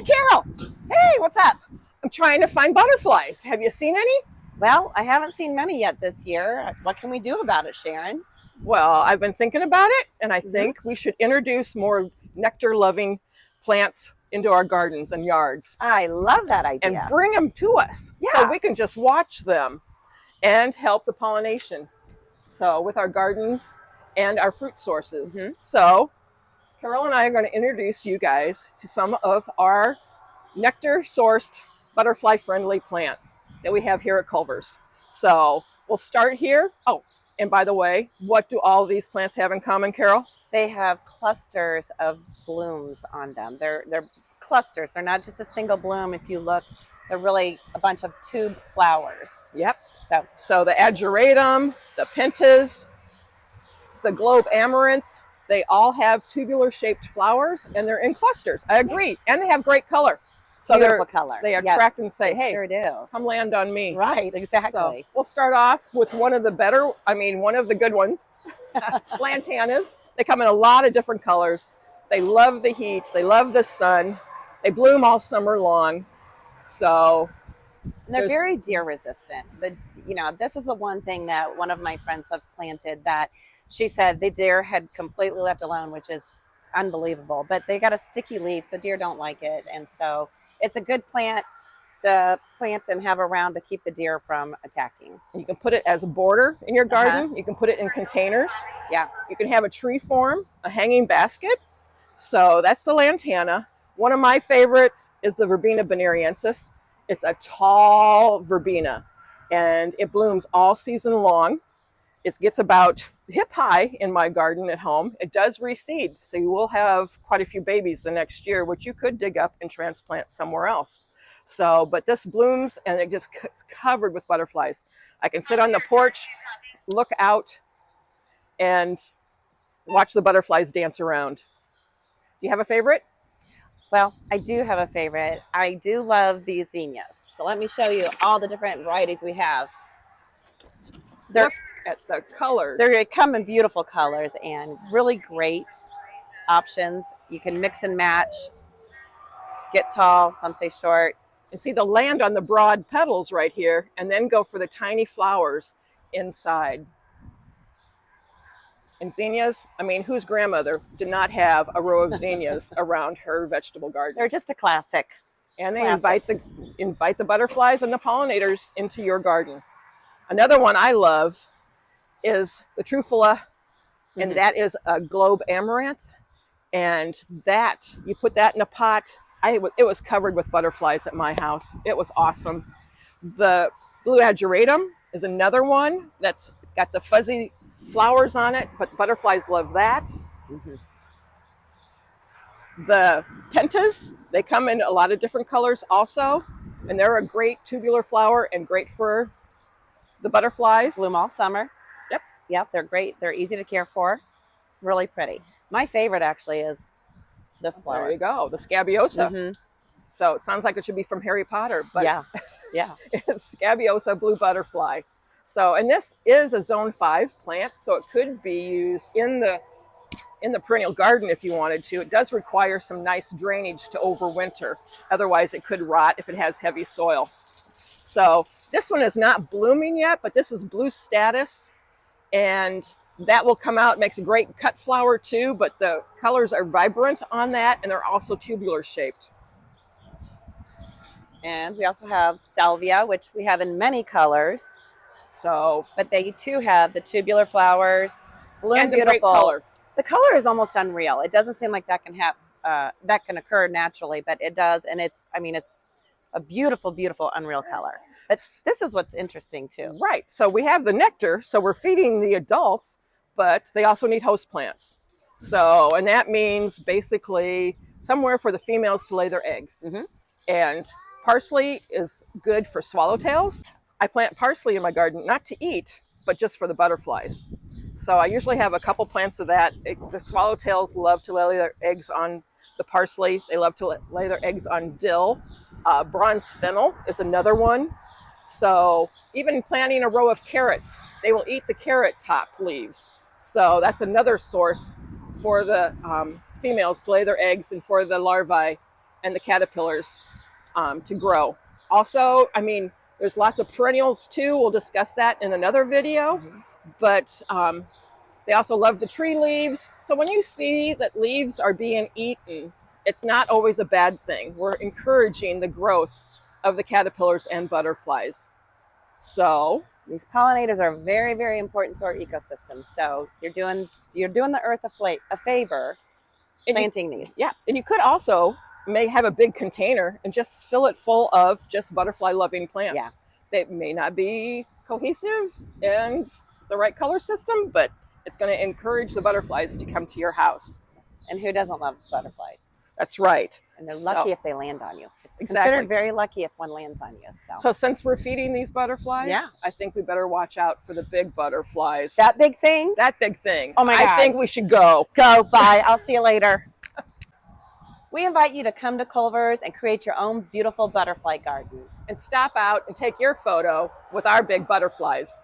Carol, Hey, what's up? I'm trying to find butterflies. Have you seen any? Well, I haven't seen many yet this year. What can we do about it, Sharon? Well, I've been thinking about it, and I Mhm. think we should introduce more nectar-loving plants into our gardens and yards I love that and idea. bring them to us so Yeah. we can just watch them and help the pollination. So with our gardens and our fruit sources. Mhm. So Carol and I are going to introduce you guys to some of our nectar-sourced butterfly-friendly plants that we have here at Culver's. So we'll start here. Oh, and by the way, what do all of these plants have in common, Carol? They have clusters of blooms on them. They're clusters. They're not just a single bloom. If you look, they're really a bunch of tube flowers. Yep. So, So the ageratum, the pentas, the globe amaranth, they all have tubular-shaped flowers, and they're in clusters. I agree, and they have great color. So beautiful color. they attract and say, they "Hey, sure do." come land on me." Right, exactly. So we'll start off with one of the good ones, lantanas. They come in a lot of different colors. They love the heat. They love the sun. They bloom all summer long. So And they're very deer resistant. But this is the one thing that one of my friends have planted that she said the deer had completely left alone, which is unbelievable. But they got a sticky leaf. The deer don't like it, and so it's a good plant to plant and have around to keep the deer from attacking. you can put it as a border in your garden. You can put it in containers. Yeah. You can have a tree form, a hanging basket. So that's the lantana. One of my favorites is the Verbena bonariensis. It's a tall verbena, and it blooms all season long. It gets about hip high in my garden at home. It does reseed, so you will have quite a few babies the next year, which you could dig up and transplant somewhere else. So, but this blooms, and it's covered with butterflies. I can sit on the porch, look out, and watch the butterflies dance around. Do you have a favorite? Well, I do have a favorite. I do love these zinnias. So let me show you all the different varieties we have. Look at the colors. They come in beautiful colors and really great options. You can mix and match, get tall, some say short. And see the land on the broad petals right here, and then go for the tiny flowers inside. And zinnias, I mean, whose grandmother did not have a row of zinnias around her vegetable garden? They're just a classic. And they invite the butterflies and the pollinators into your garden. Another one I love is the Trufula, and that is a globe amaranth. And that, you put that in a pot. It was covered with butterflies at my house. It was awesome. The blue ageratum is another one that's got the fuzzy flowers on it, but butterflies love that. The pentas, they come in a lot of different colors also, and they're a great tubular flower and great for the butterflies. Bloom all summer. Yep, they're great. They're easy to care for. Really pretty. My favorite actually is this flower. There you go, the Scabiosa. So it sounds like it should be from Harry Potter, but yeah. It's Scabiosa blue butterfly. So, and this is a zone 5 plant, so it could be used in the perennial garden if you wanted to. It does require some nice drainage to overwinter. Otherwise, it could rot if it has heavy soil. So this one is not blooming yet, but this is blue status, and that will come out. It makes a great cut flower too, but the colors are vibrant on that, and they're also tubular shaped. And we also have salvia, which we have in many colors. So, but they too have the tubular flowers, bloom and beautiful. Great color. The color is almost unreal. It doesn't seem like that can occur naturally, but it does, and it's a beautiful, beautiful, unreal color. But this is what's interesting too. Right. So we have the nectar, so we're feeding the adults, but they also need host plants. So, and that means basically somewhere for the females to lay their eggs. And parsley is good for swallowtails. I plant parsley in my garden, not to eat, but just for the butterflies. So I usually have a couple plants of that. The swallowtails love to lay their eggs on the parsley. They love to lay their eggs on dill. Bronze fennel is another one. So even planting a row of carrots, they will eat the carrot top leaves. So that's another source for the females to lay their eggs and for the larvae and the caterpillars to grow. Also, I mean, there's lots of perennials too. We'll discuss that in another video. But they also love the tree leaves. So when you see that leaves are being eaten, it's not always a bad thing. We're encouraging the growth of the caterpillars and butterflies. So these pollinators are very, very important to our ecosystem. So you're doing the earth a favor planting these. Yeah, and you could also may have a big container and just fill it full of just butterfly loving plants. Yeah. They may not be cohesive and the right color system, but it's going to encourage the butterflies to come to your house. And who doesn't love butterflies? That's right. And they're lucky if they land on you. It's Exactly. considered very lucky if one lands on you. So since we're feeding these butterflies, yeah, I think we better watch out for the big butterflies. That big thing? That big thing. Oh my God. I think we should go. Go, bye. I'll see you later. We invite you to come to Culver's and create your own beautiful butterfly garden. And stop out and take your photo with our big butterflies.